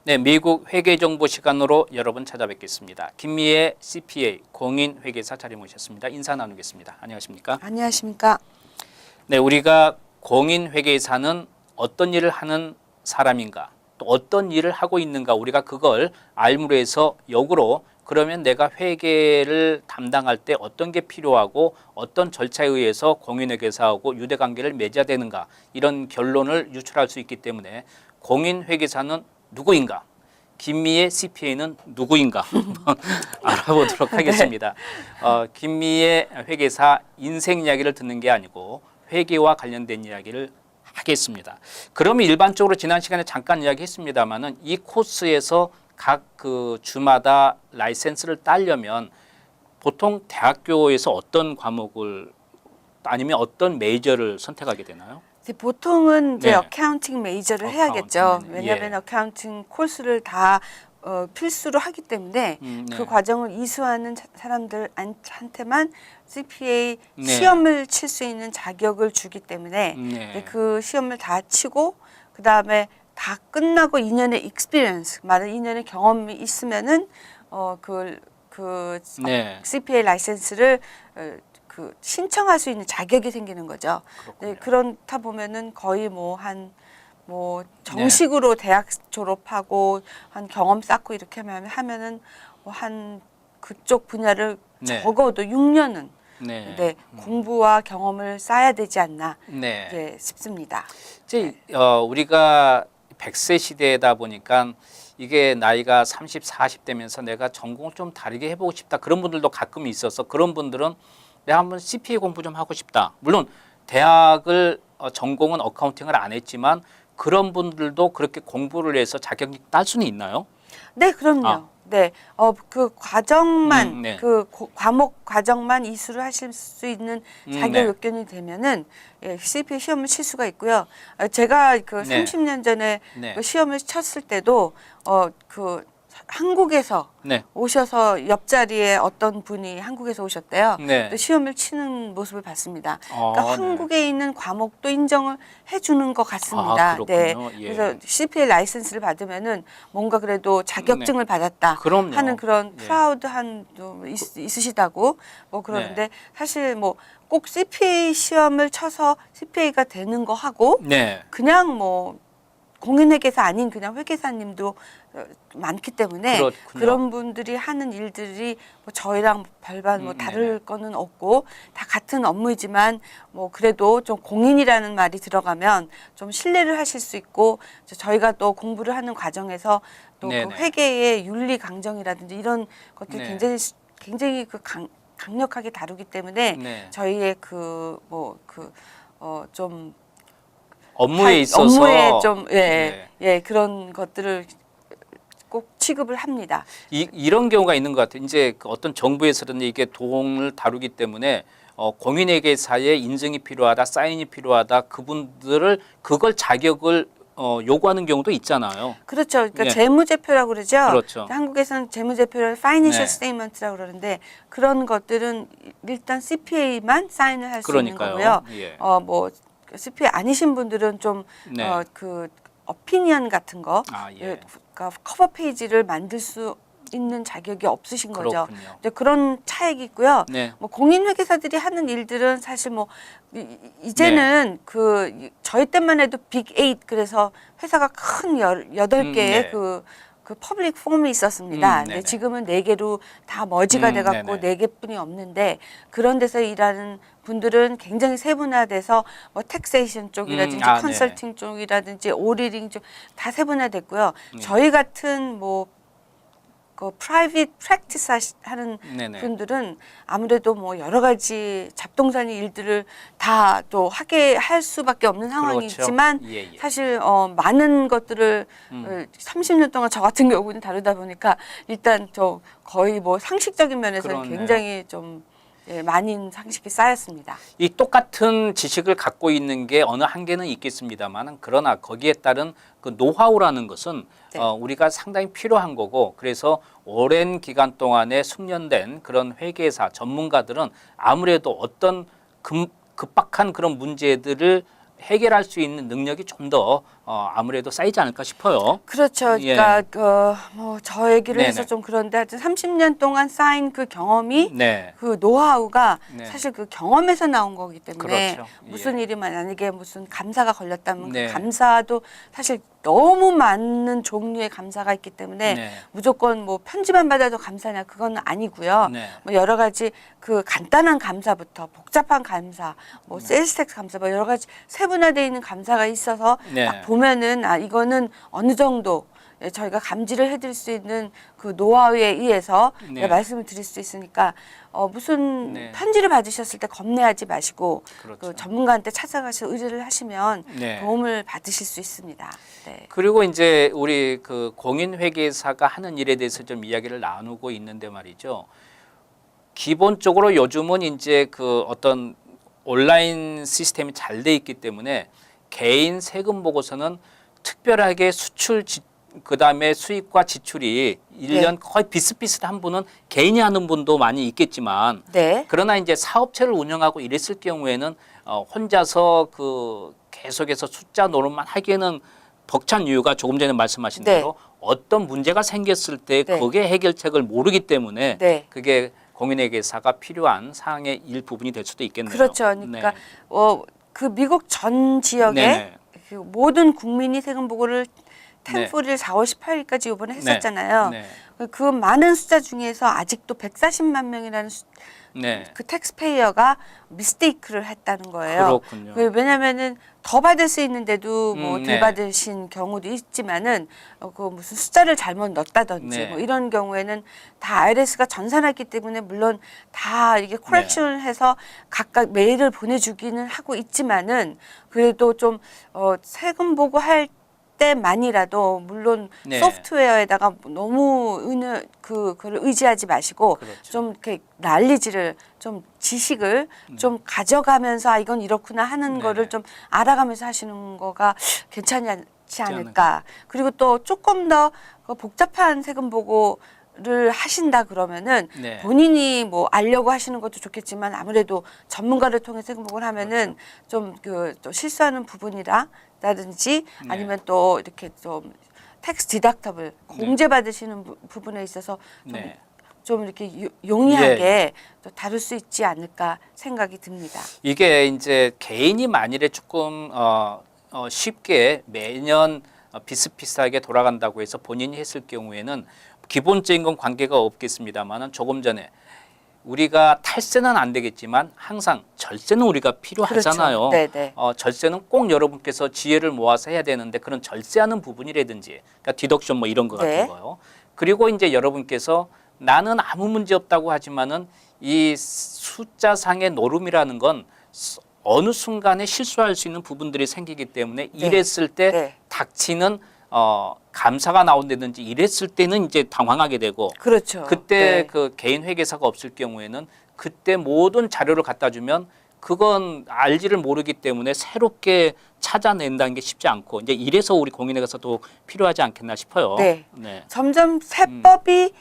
네, 미국 회계정보 시간으로 여러분 찾아뵙겠습니다. 김미애 CPA 공인회계사 자리 모셨습니다. 인사 나누겠습니다. 안녕하십니까? 안녕하십니까? 네, 우리가 공인회계사는 어떤 일을 하는 사람인가, 또 어떤 일을 하고 있는가, 우리가 그걸 알므로 해서 역으로 그러면 내가 회계를 담당할 때 어떤 게 필요하고 어떤 절차에 의해서 공인회계사하고 유대관계를 맺어야 되는가, 이런 결론을 유출할 수 있기 때문에 공인회계사는 누구인가, 김미애 CPA는 누구인가 한번 알아보도록 하겠습니다. 김미애 회계사 인생 이야기를 듣는 게 아니고 회계와 관련된 이야기를 하겠습니다. 그러면 일반적으로 지난 시간에 잠깐 이야기했습니다만은 이 코스에서 각 그 주마다 라이센스를 따려면 보통 대학교에서 어떤 과목을 아니면 어떤 메이저를 선택하게 되나요? 보통은 이제 네. 어카운팅 메이저를 어카운팅, 해야겠죠. 예. 왜냐하면 어카운팅 코र्स를 다 필수로 하기 때문에 네. 그 과정을 이수하는 사람들한테만 CPA 네. 시험을 칠 수 있는 자격을 주기 때문에 네. 그 시험을 다 치고 그 다음에 다 끝나고 2년의 익스피리언스, 말은 2년의 경험이 있으면은 네. CPA 라이센스를 신청할 수 있는 자격이 생기는 거죠. 네, 그렇다 보면은 거의 정식으로 대학 졸업하고 한 경험 쌓고 이렇게 하면은 한 그쪽 분야를 네. 적어도 6년은 네. 공부와 경험을 쌓아야 되지 않나 네. 싶습니다. 이제 우리가 100세 시대다 보니까 이게 나이가 30, 40 되면서 내가 전공을 좀 다르게 해보고 싶다, 그런 분들도 가끔 있어서 그런 분들은 내가 한번 CPA 공부 좀 하고 싶다. 물론 대학을 전공은 어카운팅을 안 했지만 그런 분들도 그렇게 공부를 해서 자격이 딸 수는 있나요? 네, 그럼요. 네, 그 과정만 네. 과목 과정만 이수를 하실 수 있는 자격 네. 요건이 되면은 CPA 시험을 칠 수가 있고요. 제가 그 네. 30년 전에 네. 그 시험을 쳤을 때도 한국에서 네. 오셔서 옆자리에 어떤 분이 한국에서 오셨대요. 네. 또 시험을 치는 모습을 봤습니다. 네. 그러니까 한국에 있는 과목도 인정을 해주는 것 같습니다. 그렇군요. 예. 그래서 CPA 라이센스를 받으면은 뭔가 그래도 자격증을 받았다 그럼요. 하는 그런 예. 프라우드한 좀 있으시다고 그러는데 네. 사실 꼭 CPA 시험을 쳐서 CPA가 되는 거 하고 네. 그냥 공인회계사 아닌 그냥 회계사님도 많기 때문에 그렇군요. 그런 분들이 하는 일들이 저희랑 별반 다를 거는 없고 다 같은 업무이지만 그래도 좀 공인이라는 말이 들어가면 좀 신뢰를 하실 수 있고 저희가 또 공부를 하는 과정에서 또 그 회계의 윤리 강정이라든지 이런 것들이 네. 굉장히 강력하게 다루기 때문에 네. 저희의 좀 업무에 있어서 업무에 좀 네. 그런 것들을 꼭 취급을 합니다. 이런 경우가 있는 것 같아요. 이제 그 어떤 정부에서는 이게 돈을 다루기 때문에 공인회계사의 인증이 필요하다, 사인이 필요하다, 그걸 자격을 요구하는 경우도 있잖아요. 그렇죠. 그러니까 예. 재무제표라고 그러죠. 그렇죠. 한국에서는 재무제표를 Financial 네. Statement라고 그러는데 그런 것들은 일단 CPA만 사인을 할 수 있는 그러니까요. 거고요. 예. CPA 아니신 분들은 좀 네. 오피니언 같은 거, 예. 그러니까 커버 페이지를 만들 수 있는 자격이 없으신 거죠. 그렇군요. 근데 그런 차이가 있고요. 네. 공인회계사들이 하는 일들은 사실 이제는 저희 때만 해도 빅 8 그래서 회사가 큰 8개의 네. 그 퍼블릭 폼이 있었습니다. 근데 네네. 지금은 4개로 다 머지가 돼갖고 네네. 4개뿐이 없는데 그런 데서 일하는 분들은 굉장히 세분화돼서 텍세이션 쪽이라든지 컨설팅 쪽이라든지 오디팅 쪽 다 세분화됐고요. 저희 같은 프라이빗 프랙티스 하는 네네. 분들은 아무래도 여러 가지 잡동사니 일들을 다 또 하게 할 수밖에 없는 상황이지만 그렇죠. 예. 사실 많은 것들을 30년 동안 저 같은 경우는 다루다 보니까 일단 거의 상식적인 면에서는 그렇네요. 굉장히 좀 많은 상식이 쌓였습니다. 이 똑같은 지식을 갖고 있는 게 어느 한계는 있겠습니다만, 그러나 거기에 따른 그 노하우라는 것은 네. 우리가 상당히 필요한 거고, 그래서 오랜 기간 동안에 숙련된 그런 회계사 전문가들은 아무래도 어떤 급박한 그런 문제들을 해결할 수 있는 능력이 좀 더 아무래도 쌓이지 않을까 싶어요. 그렇죠. 예. 그러니까 뭐 저 얘기를 네네. 해서 좀 그런데 하여튼 30년 동안 쌓인 그 경험이 네. 그 노하우가 네. 사실 그 경험에서 나온 거기 때문에 그렇죠. 무슨 예. 일이 만약에 무슨 감사가 걸렸다면 네. 그 감사도 사실 너무 많은 종류의 감사가 있기 때문에 네. 무조건 뭐 편지만 받아도 감사냐 그건 아니고요. 네. 뭐 여러 가지 그 간단한 감사부터 복잡한 감사, 뭐 세일스텍스 감사, 뭐 여러 가지 세분화되어 있는 감사가 있어서 네. 딱 보면은 아 이거는 어느 정도 저희가 감지를 해드릴 수 있는 그 노하우에 의해서 네. 말씀을 드릴 수 있으니까 무슨 네. 편지를 받으셨을 때 겁내하지 마시고 그렇죠. 그 전문가한테 찾아가서 의뢰를 하시면 네. 도움을 받으실 수 있습니다. 네. 그리고 이제 우리 그 공인회계사가 하는 일에 대해서 좀 이야기를 나누고 있는데 말이죠. 기본적으로 요즘은 이제 그 어떤 온라인 시스템이 잘 돼 있기 때문에 개인 세금 보고서는 특별하게 수출 그다음에 수입과 지출이 1년 거의 비슷비슷한 분은 개인이 하는 분도 많이 있겠지만 네. 그러나 이제 사업체를 운영하고 이랬을 경우에는 혼자서 그 계속해서 숫자 노릇만 하기에는 벅찬 이유가 조금 전에 말씀하신 네. 대로 어떤 문제가 생겼을 때 네. 그게 해결책을 모르기 때문에 네. 그게 공인회계사가 필요한 사항의 일부분이 될 수도 있겠네요. 그렇죠. 그러니까 그 미국 전 지역에 네네. 그 모든 국민이 세금 보고를 네. 10불일 4월 18일까지 이번에 했었잖아요. 네. 그 많은 숫자 중에서 아직도 140만 명이라는 네. 그 텍스페이어가 미스테이크를 했다는 거예요. 그렇군요. 왜냐면은 더 받을 수 있는데도 뭐 덜 네. 받으신 경우도 있지만은 그 무슨 숫자를 잘못 넣었다든지 네. 뭐 이런 경우에는 다 IRS가 전산했기 때문에 물론 다 이게 코렉션을 해서 각각 메일을 보내주기는 하고 있지만은 그래도 좀 세금 보고할 때만이라도 물론 네. 소프트웨어에다가 너무 그걸 의지하지 마시고 그렇죠. 좀 이렇게 난리지를 좀 지식을 좀 가져가면서 아 이건 이렇구나 하는 네네. 거를 좀 알아가면서 하시는 거가 괜찮지 않을까. 그리고 또 조금 더 복잡한 세금 보고를 하신다 그러면은 네. 본인이 뭐 알려고 하시는 것도 좋겠지만 아무래도 전문가를 통해 세금 보고를 하면은 그렇죠. 좀 또 실수하는 부분이라든지 네. 아니면 또 이렇게 좀 텍스 디덕터블 공제 받으시는 부분에 있어서 네. 좀 이렇게 용이하게 또 다룰 수 있지 않을까 생각이 듭니다. 이게 이제 개인이 만일에 조금 쉽게 매년 비슷비슷하게 돌아간다고 해서 본인이 했을 경우에는 기본적인 건 관계가 없겠습니다만은 조금 전에 우리가 탈세는 안 되겠지만 항상 절세는 우리가 필요하잖아요. 그렇죠. 네네. 절세는 꼭 여러분께서 지혜를 모아서 해야 되는데 그런 절세하는 부분이라든지 그러니까 디덕션 뭐 이런 거 같은 네. 거요. 그리고 이제 여러분께서 나는 아무 문제 없다고 하지만은 이 숫자상의 노름이라는 건 어느 순간에 실수할 수 있는 부분들이 생기기 때문에 네. 이랬을 때 네. 닥치는 감사가 나온다든지 이랬을 때는 이제 당황하게 되고 그렇죠. 그때 네. 그 개인 회계사가 없을 경우에는 그때 모든 자료를 갖다 주면 그건 알지를 모르기 때문에 새롭게 찾아낸다는 게 쉽지 않고 이제 이래서 우리 공인회계사도 필요하지 않겠나 싶어요. 네. 네. 점점 세법이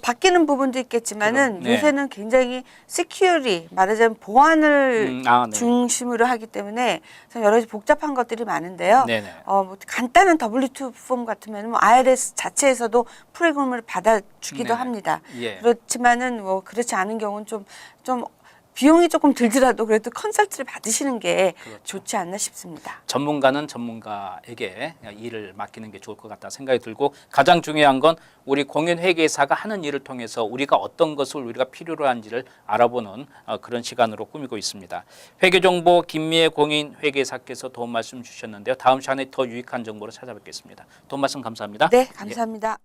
바뀌는 부분도 있겠지만은 네. 요새는 굉장히 시큐리 말하자면 보안을 네. 중심으로 하기 때문에 여러 가지 복잡한 것들이 많은데요. 네네. 뭐 간단한 W2 폼 같으면 뭐 IRS 자체에서도 프로그램을 받아주기도 네네. 합니다. 예. 그렇지만은 뭐 그렇지 않은 경우는 좀 비용이 조금 들더라도 그래도 컨설트를 받으시는 게 그렇죠. 좋지 않나 싶습니다. 전문가는 전문가에게 일을 맡기는 게 좋을 것 같다 생각이 들고 가장 중요한 건 우리 공인회계사가 하는 일을 통해서 우리가 어떤 것을 우리가 필요로 한지를 알아보는 그런 시간으로 꾸미고 있습니다. 회계정보 김미애 공인회계사께서 도움 말씀 주셨는데요. 다음 시간에 더 유익한 정보로 찾아뵙겠습니다. 도움 말씀 감사합니다. 네, 감사합니다.